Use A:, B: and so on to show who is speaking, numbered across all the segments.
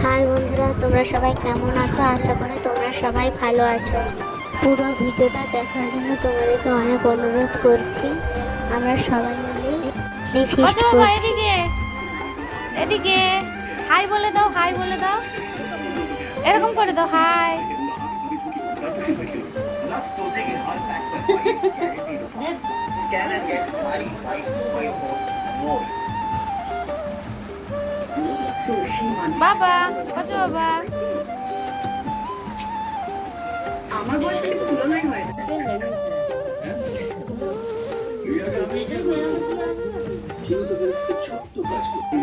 A: High বন্ধুরা, তোমরা সবাই কেমন আছো? আশা করি তোমরা সবাই ভালো আছো। পুরো ভিডিওটা দেখার জন্য তোমাদেরকে অনেক অনুরোধ করছি। আমরা সবাই মিলে ফিস্ট
B: বাবা
A: করছি।
B: এদিকে এদিকে হাই বলে দাও, হাই বলে দাও, এরকম করে দাও হাই। বাবা বাজো বাবা।
C: আমার বয়সে একটু তুলনায় হয় না। ছোট্ট কাজ করতে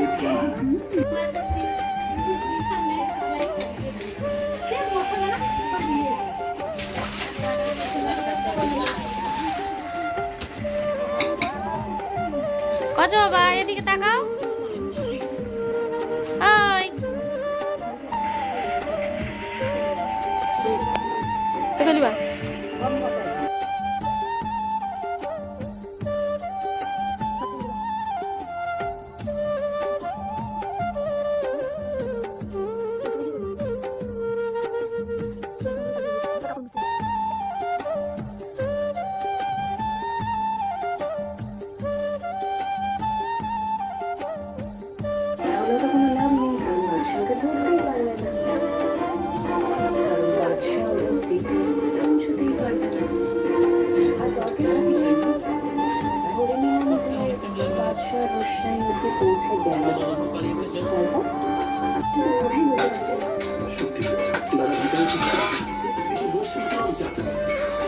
B: বাজো বাবা, এদিকে তাকাও। ওই গলিবা
C: তাহলে তো কোনো লাভ নেই, কারণ বাদশাহকে ধরতেই পারবে না। কারণ বাদশাহ ওর দিকে পৌঁছতেই পারবে না। আর দরকার ধরে নিলাম যে বাদশাহ রোশনাই অব্দি পৌঁছে গেল। তারপর কিন্তু ওঠেই বোঝা যাচ্ছে না।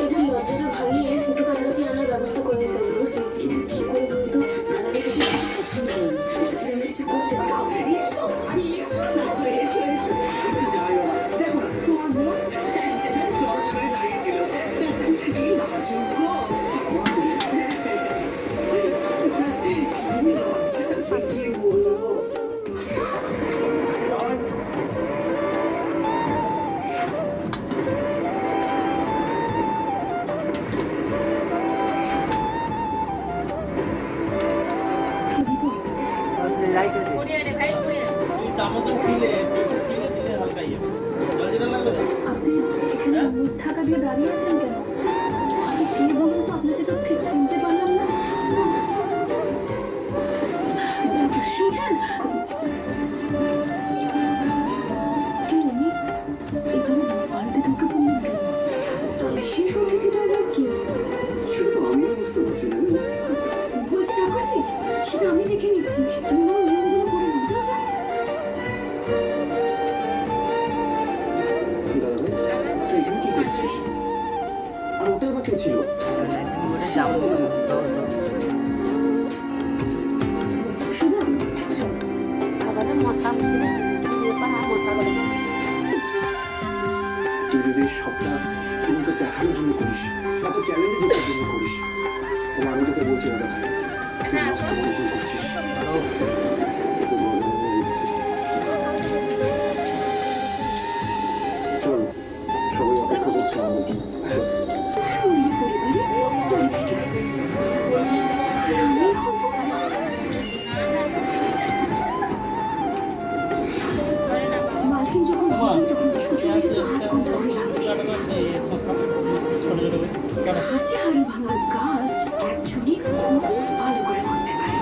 C: এদের লজ্জাটা ভাঙিয়ে একটু কাছাকাছি আনার ব্যবস্থা করে ফেলবো। বুঝলি কি করে বলতো? আলাদা কিছু পছন্দ করি করতে আপনি এখানে মুখ ঢাকা দিয়ে দাঁড়িয়ে আছেন কেন? আপনি কে বলুন তো? আপনাকে তো ঠিক চিনতে পারলাম না। শুনছেন? কে উনি? এখানে বাড়িতে ঢুকে পড়লেন কেন? শেষ অতিথিটা আবার কে? সেটা তো আমিও বুঝতে পারছি না। বলছি ঠাকুরজি, সেটা আমি দেখে নিচ্ছি। তুমি আমার নিয়মগুলো করে বোঝাও যায়। আর ওটা আবার কে ছিল? তুই যদি সবটা তোমাকে দেখানোর জন্য করিস, বা তো চ্যালেঞ্জে জেতার জন্য করিস, তাহলে আমি তোকে বলছি না ভাই, তুই মস্ত বড় ভুল করছিস। তোকে বড় ভুল দিচ্ছি। চল, সবাই অপেক্ষা করছে আমাদের জন্য। মালকিন যখন বলবে তখন সুযোগে তো হাত খুলতে হবে। হাতে হাড়ি ভাঙার কাজ একজনই খুব ভালো করে করতে পারে।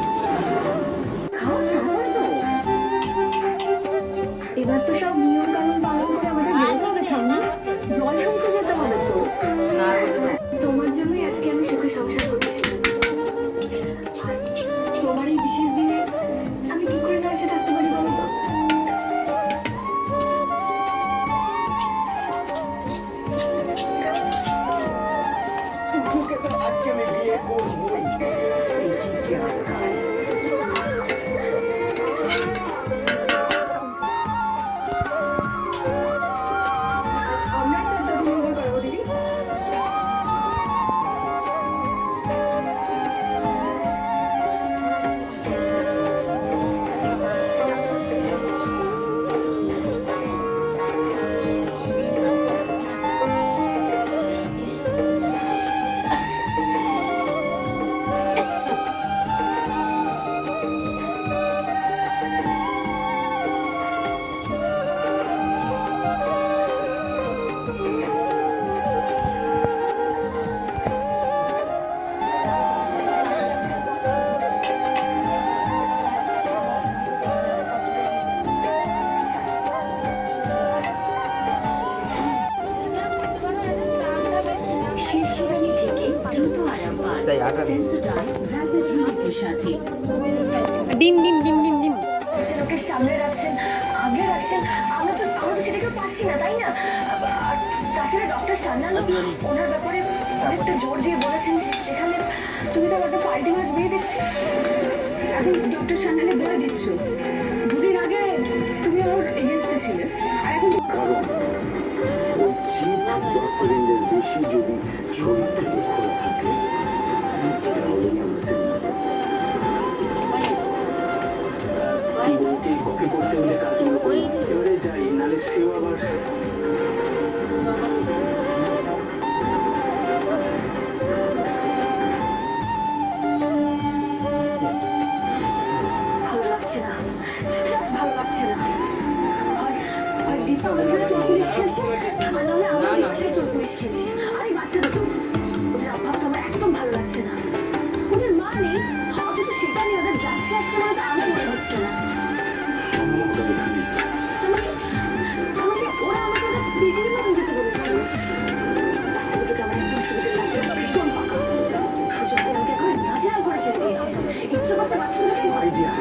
C: খাওয়া খাবার তো এবার তো সব নিয়ম কানুন পালন করে আমাদের বেরোতে হবে সামনে। জল শুনতে যেতে হবে তো। তোমার জন্যই আজকে আমি সুখে সংসার করতে শিখেছি। তোমার এই বিশেষ দিনে আমি কি করে না এসে থাকতে পারি বলো তো? আজকে আমি বিয়ে করবই। পারছি না, তাই না? আর তাছাড়া ডক্টর সান্যালও ওনার ব্যাপারে অনেকটা জোর দিয়ে বলেছেন, সেখানে তুমি তো একটা পাল্টি মাছ বিয়ে দিচ্ছ। এখন ডক্টর সান্যালে বলে দিচ্ছ, দুদিন আগে তুমি ওর এগেনস্টে ছিলে, আর এখন
D: কারণ ওই চিপ 10 সেকেন্ডের বেশি যদি শরীর থেকে খোলা থাকে তাহলেই আমরা সিনেমা বউকে কপি করতে হলে কাজগুলো করি। এবারে যাই, নাহলে সেও আবার
C: ভালো লাগছে না, just ভালো লাগছে না। হয় দীপা ওদের সাথে চোর পুলিশ খেলছে, আর নাহলে আমার ইচ্ছায় চোর পুলিশ খেলছে। আর এই বাচ্চা দুটো, ওদের অভাব তো আমার একদম ভালো লাগছে না। ওদের মা নেই, অথচ সেটা নিয়ে ওদের যাচ্ছে আসছে মানে তো আমার মনে হচ্ছে না।
D: সম্ভবটা দেখানি।
C: আমাকে ওরা আমাকে ওদের পৃথিবীর মতন যেতে বলেছিল। বাচ্চা দুটোকে আমার একদম সুবিধে লাগছে, ভীষণ পাকা। সুযোগ করে আমাকে এখন নাজেহাল করে ছেড়ে দিয়েছে। ইচ্ছে করছে বাচ্চা দুটোকে
D: আইডিয়া,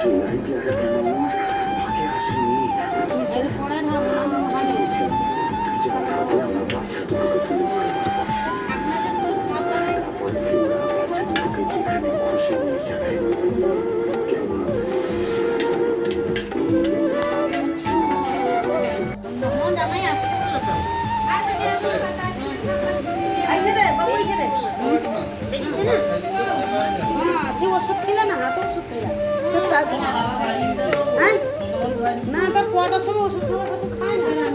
D: সেই আইডিয়াটা কেন আমার আগে আসেনি? যা ভাবে আমার বাচ্চা দুটোকে তুলে নিয়ে তারপরে ওরা বাচ্চা দুটোকে যেখানে খুশি নিয়ে যায়। কেমন
E: তুই ওষুধ খেলে না, হাত ওষুধ খেলে না, তার কটার সময় ওষুধ খাওয়া খায় না।